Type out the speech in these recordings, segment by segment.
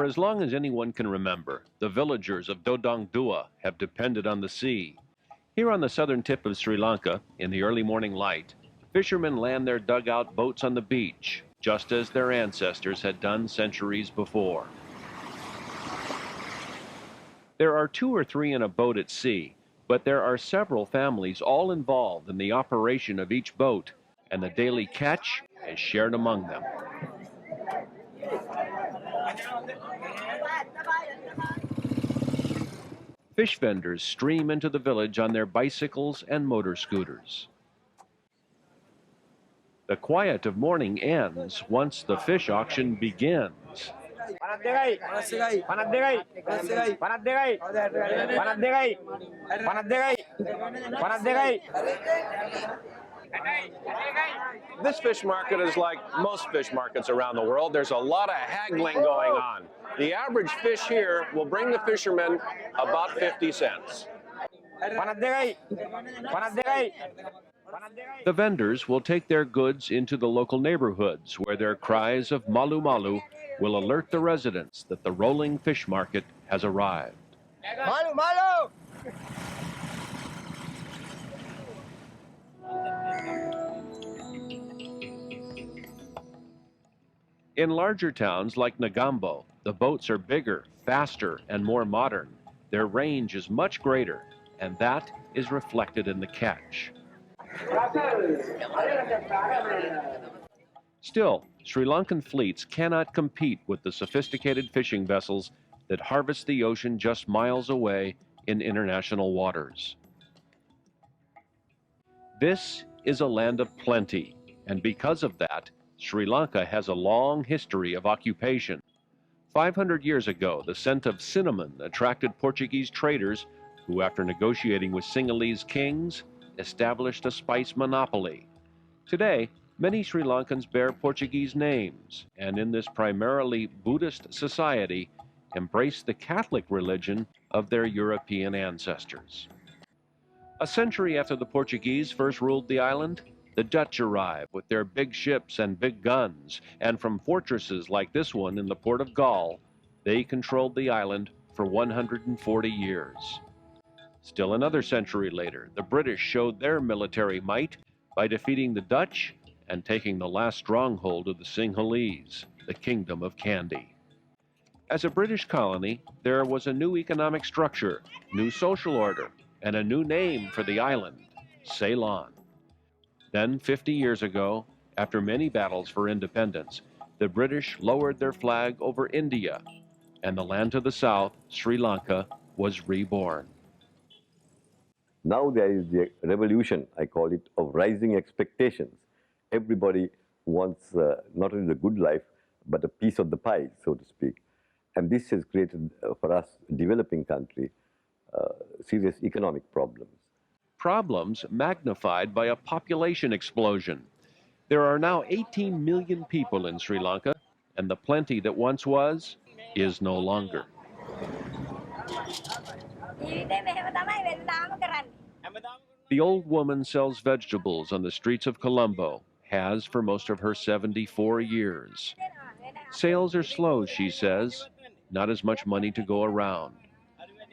as long as anyone can remember, the villagers of Dodongdua have depended on the sea. Here on the southern tip of Sri Lanka, in the early morning light, fishermen land their dugout boats on the beach, just as their ancestors had done centuries before. There are 2 or 3 in a boat at sea, but there are several families all involved in the operation of each boat, and the daily catch is shared among them. Fish vendors stream into the village on their bicycles and motor scooters. The quiet of morning ends once the fish auction begins. This fish market is like most fish markets around the world. There's a lot of haggling going on. The average fish here will bring the fishermen about 50 cents. The vendors will take their goods into the local neighborhoods where their cries of malu malu will alert the residents that the rolling fish market has arrived. Malu malu! In larger towns like Negombo, the boats are bigger, faster, and more modern. Their range is much greater, and that is reflected in the catch. Still, Sri Lankan fleets cannot compete with the sophisticated fishing vessels that harvest the ocean just miles away in international waters. This is a land of plenty, and because of that, Sri Lanka has a long history of occupation. 500 years ago, the scent of cinnamon attracted Portuguese traders who, after negotiating with Sinhalese kings, established a spice monopoly. Today, many Sri Lankans bear Portuguese names, and in this primarily Buddhist society, embrace the Catholic religion of their European ancestors. A century after the Portuguese first ruled the island, the Dutch arrive with their big ships and big guns, and from fortresses like this one in the port of Galle, they controlled the island for 140 years. Still another century later, the British showed their military might by defeating the Dutch and taking the last stronghold of the Sinhalese, the Kingdom of Kandy. As a British colony, there was a new economic structure, new social order, and a new name for the island, Ceylon. Then, 50 years ago, after many battles for independence, the British lowered their flag over India, and the land to the south, Sri Lanka, was reborn. Now there is the revolution, I call it, of rising expectations. Everybody wants not only the good life, but a piece of the pie, so to speak. And this has created for us, a developing country, serious economic problems. Problems magnified by a population explosion. There are now 18 million people in Sri Lanka, and the plenty that once was is no longer. The old woman sells vegetables on the streets of Colombo, has for most of her 74 years. Sales are slow, she says, not as much money to go around.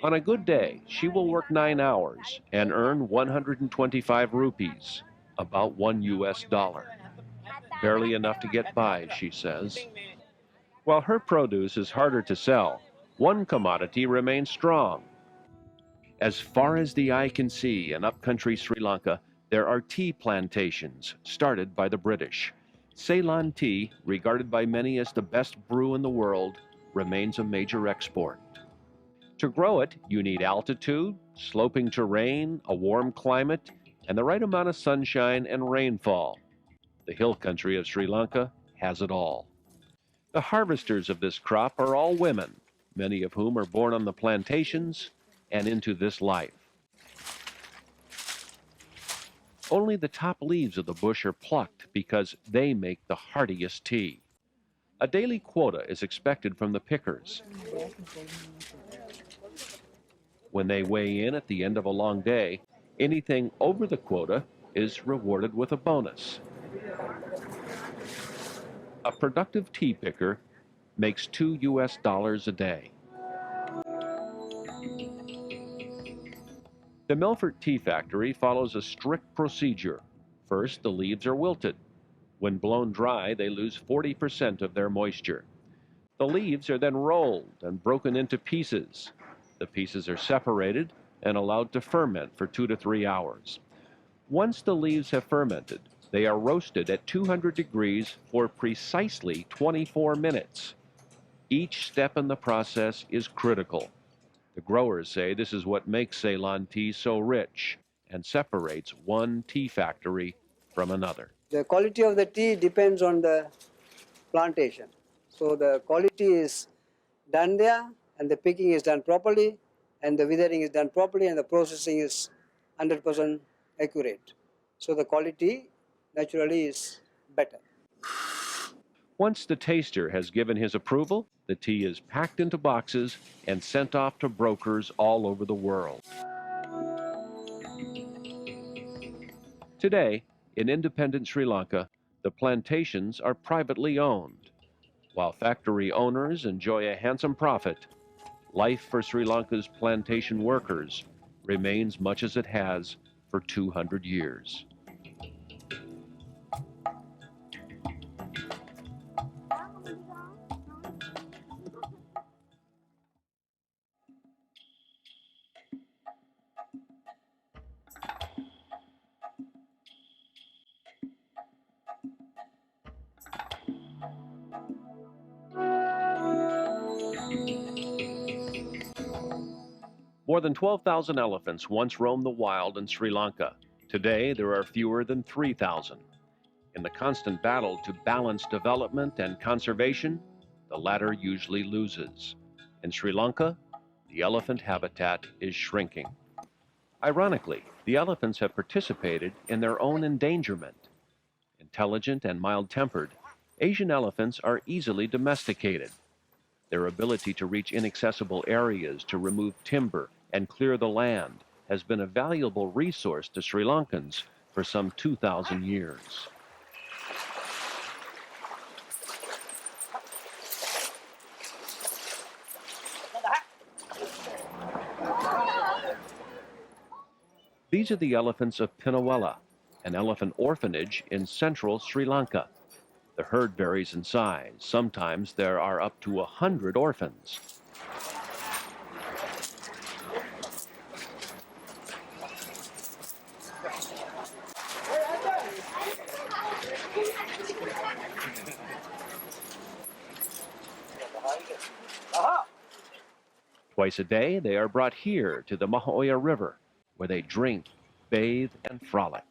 On a good day, she will work 9 hours and earn 125 rupees, about $1 US. Barely enough to get by, she says. While her produce is harder to sell, one commodity remains strong. As far as the eye can see in upcountry Sri Lanka, there are tea plantations started by the British. Ceylon tea, regarded by many as the best brew in the world, remains a major export. To grow it, you need altitude, sloping terrain, a warm climate, and the right amount of sunshine and rainfall. The hill country of Sri Lanka has it all. The harvesters of this crop are all women, many of whom are born on the plantations and into this life. Only the top leaves of the bush are plucked because they make the heartiest tea. A daily quota is expected from the pickers. When they weigh in at the end of a long day, anything over the quota is rewarded with a bonus. A productive tea picker makes $2 a day. The Milford Tea Factory follows a strict procedure. First, the leaves are wilted. When blown dry, they lose 40% of their moisture. The leaves are then rolled and broken into pieces. The pieces are separated and allowed to ferment for 2 to 3 hours. Once the leaves have fermented, they are roasted at 200 degrees for precisely 24 minutes. Each step in the process is critical. The growers say this is what makes Ceylon tea so rich and separates one tea factory from another. The quality of the tea depends on the plantation. So the quality is done there, and the picking is done properly, and the withering is done properly, and the processing is 100% accurate. So the quality naturally is better. Once the taster has given his approval, the tea is packed into boxes and sent off to brokers all over the world. Today, in independent Sri Lanka, the plantations are privately owned. While factory owners enjoy a handsome profit, life for Sri Lanka's plantation workers remains much as it has for 200 years. More than 12,000 elephants once roamed the wild in Sri Lanka. Today, there are fewer than 3,000. In the constant battle to balance development and conservation, the latter usually loses. In Sri Lanka, the elephant habitat is shrinking. Ironically, the elephants have participated in their own endangerment. Intelligent and mild-tempered, Asian elephants are easily domesticated. Their ability to reach inaccessible areas to remove timber and clear the land has been a valuable resource to Sri Lankans for some 2,000 years. These are the elephants of Pinawala, an elephant orphanage in central Sri Lanka. The herd varies in size. Sometimes there are up to 100 orphans. Twice a day, they are brought here to the Mahoya River, where they drink, bathe, and frolic.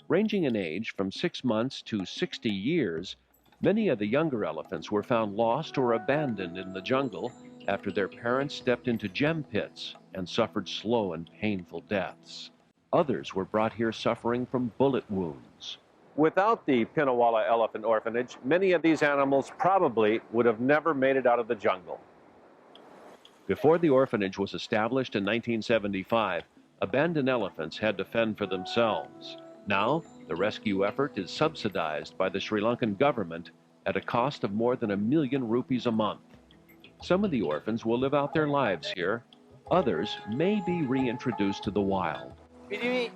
Ranging in age from 6 months to 60 years, many of the younger elephants were found lost or abandoned in the jungle after their parents stepped into gem pits and suffered slow and painful deaths. Others were brought here suffering from bullet wounds. Without the Pinawala Elephant Orphanage, many of these animals probably would have never made it out of the jungle. Before the orphanage was established in 1975, abandoned elephants had to fend for themselves. Now, the rescue effort is subsidized by the Sri Lankan government at a cost of more than ₹1,000,000 a month. Some of the orphans will live out their lives here. Others may be reintroduced to the wild. They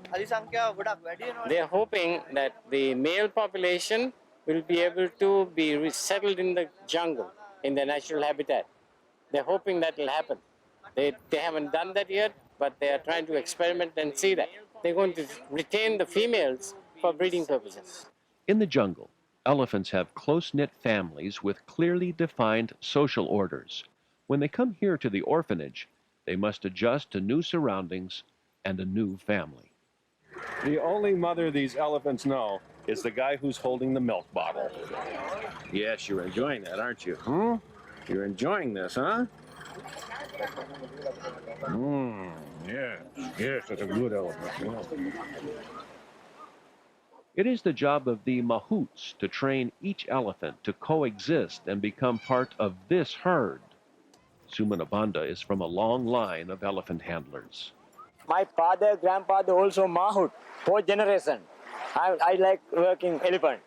are hoping that the male population will be able to be resettled in the jungle, in their natural habitat. They're hoping that will happen. They haven't done that yet, but they are trying to experiment and see that. They're going to retain the females for breeding purposes. In the jungle, elephants have close-knit families with clearly defined social orders. When they come here to the orphanage, they must adjust to new surroundings and a new family. The only mother these elephants know is the guy who's holding the milk bottle. Yes, you're enjoying that, aren't you? You're enjoying this, huh? Yes, that's a good elephant. It is the job of the mahouts to train each elephant to coexist and become part of this herd. Sumanabanda is from a long line of elephant handlers. My father, grandfather also mahout, fourth generation. I like working elephant.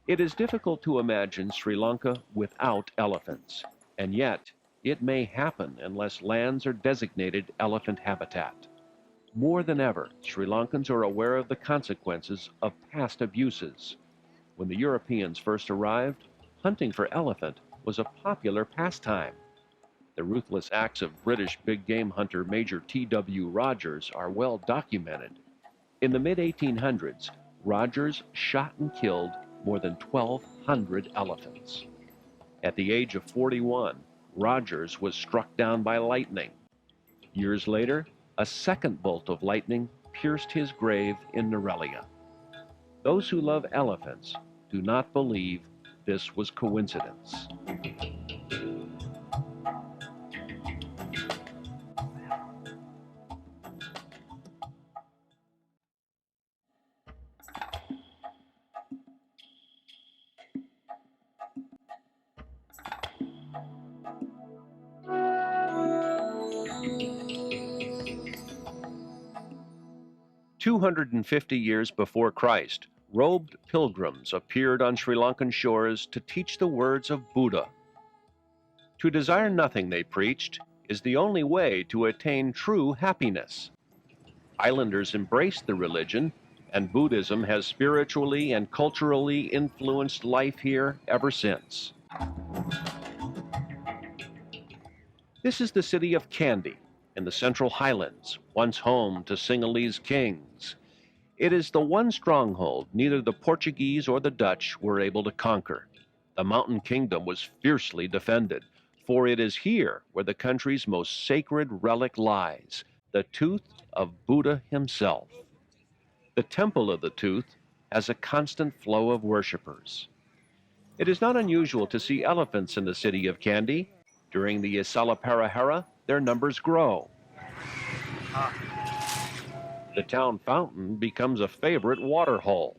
It is difficult to imagine Sri Lanka without elephants, and yet it may happen unless lands are designated elephant habitat. More than ever, Sri Lankans are aware of the consequences of past abuses. When the Europeans first arrived, hunting for elephant was a popular pastime. The ruthless acts of British big game hunter Major T.W. Rogers are well documented. In the mid-1800s, Rogers shot and killed more than 1,200 elephants. At the age of 41, Rogers was struck down by lightning. Years later, a second bolt of lightning pierced his grave in Nerelia. Those who love elephants do not believe this was coincidence. 250 years before Christ, robed pilgrims appeared on Sri Lankan shores to teach the words of Buddha. To desire nothing, they preached, is the only way to attain true happiness. Islanders embraced the religion, and Buddhism has spiritually and culturally influenced life here ever since. This is the city of Kandy in the Central Highlands, once home to Sinhalese kings. It is the one stronghold neither the Portuguese or the Dutch were able to conquer. The mountain kingdom was fiercely defended, for it is here where the country's most sacred relic lies, the tooth of Buddha himself. The Temple of the Tooth has a constant flow of worshippers. It is not unusual to see elephants in the city of Kandy. During the Isala Perehara, their numbers grow. The town fountain becomes a favorite water hole.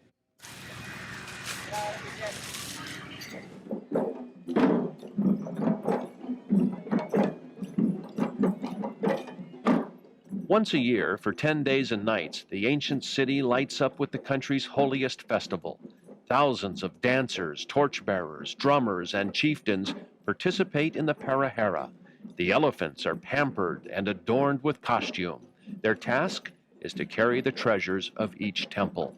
Once a year, for 10 days and nights, the ancient city lights up with the country's holiest festival. Thousands of dancers, torchbearers, drummers, and chieftains participate in the perehara. The elephants are pampered and adorned with costume. Their task is to carry the treasures of each temple.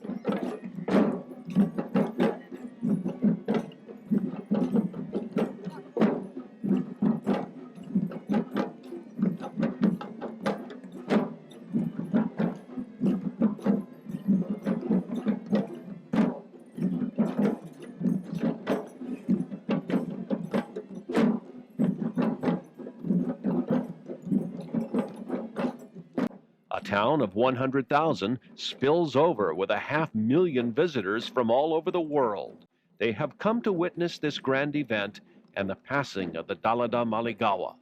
A town of 100,000 spills over with 500,000 visitors from all over the world. They have come to witness this grand event and the passing of the Dalada Maligawa.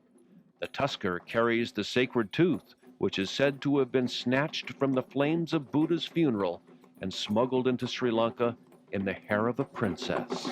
The tusker carries the sacred tooth, which is said to have been snatched from the flames of Buddha's funeral and smuggled into Sri Lanka in the hair of a princess.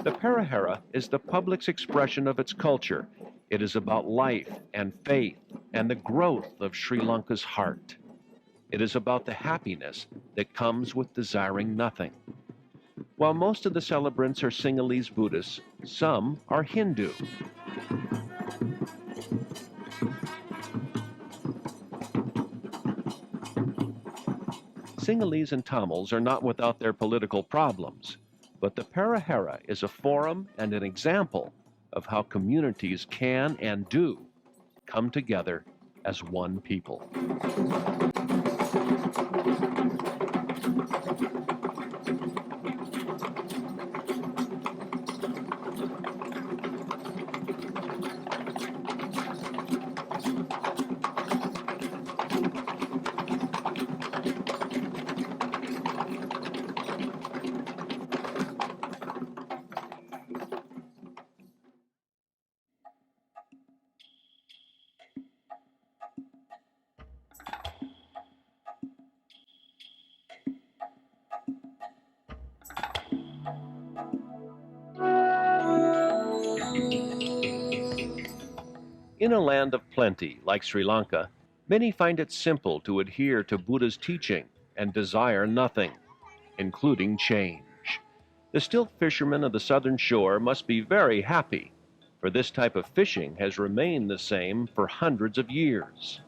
The perehara is the public's expression of its culture. It is about life and faith and the growth of Sri Lanka's heart. It is about the happiness that comes with desiring nothing. While most of the celebrants are Sinhalese Buddhists, some are Hindu. Sinhalese and Tamils are not without their political problems, but the perehara is a forum and an example of how communities can and do come together as one people. In a land of plenty like Sri Lanka, many find it simple to adhere to Buddha's teaching and desire nothing, including change. The stilt fishermen of the southern shore must be very happy, for this type of fishing has remained the same for hundreds of years.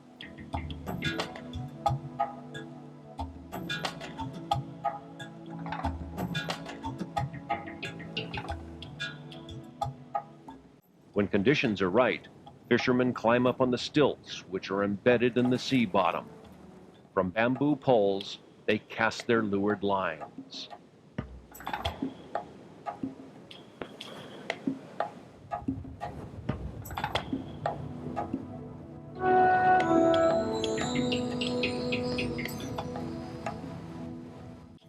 When conditions are right, fishermen climb up on the stilts, which are embedded in the sea bottom. From bamboo poles, they cast their lured lines.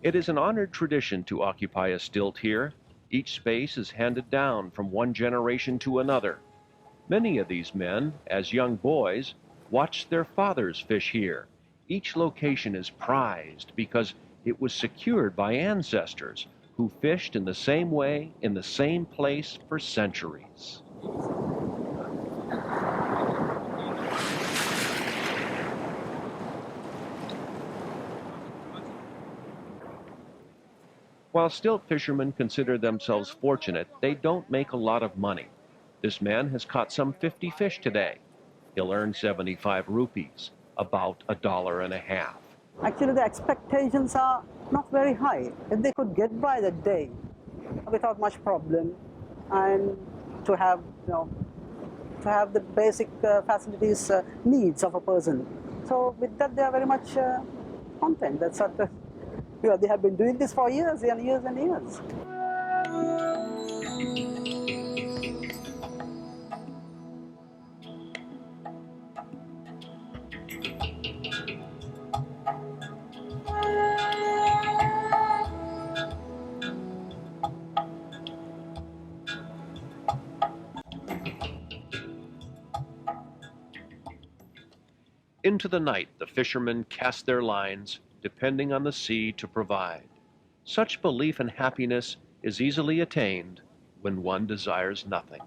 It is an honored tradition to occupy a stilt here. Each space is handed down from one generation to another. Many of these men, as young boys, watched their fathers fish here. Each location is prized because it was secured by ancestors who fished in the same way, in the same place for centuries. While stilt fishermen consider themselves fortunate, they don't make a lot of money. This man has caught some 50 fish today. He'll earn 75 rupees, about $1.50. Actually, the expectations are not very high. If they could get by the day without much problem, and to have, to have the basic facilities needs of a person. So with that, they are very much content. That's what they have been doing this for years and years and years. Into the night, the fishermen cast their lines, depending on the sea to provide. Such belief and happiness is easily attained when one desires nothing.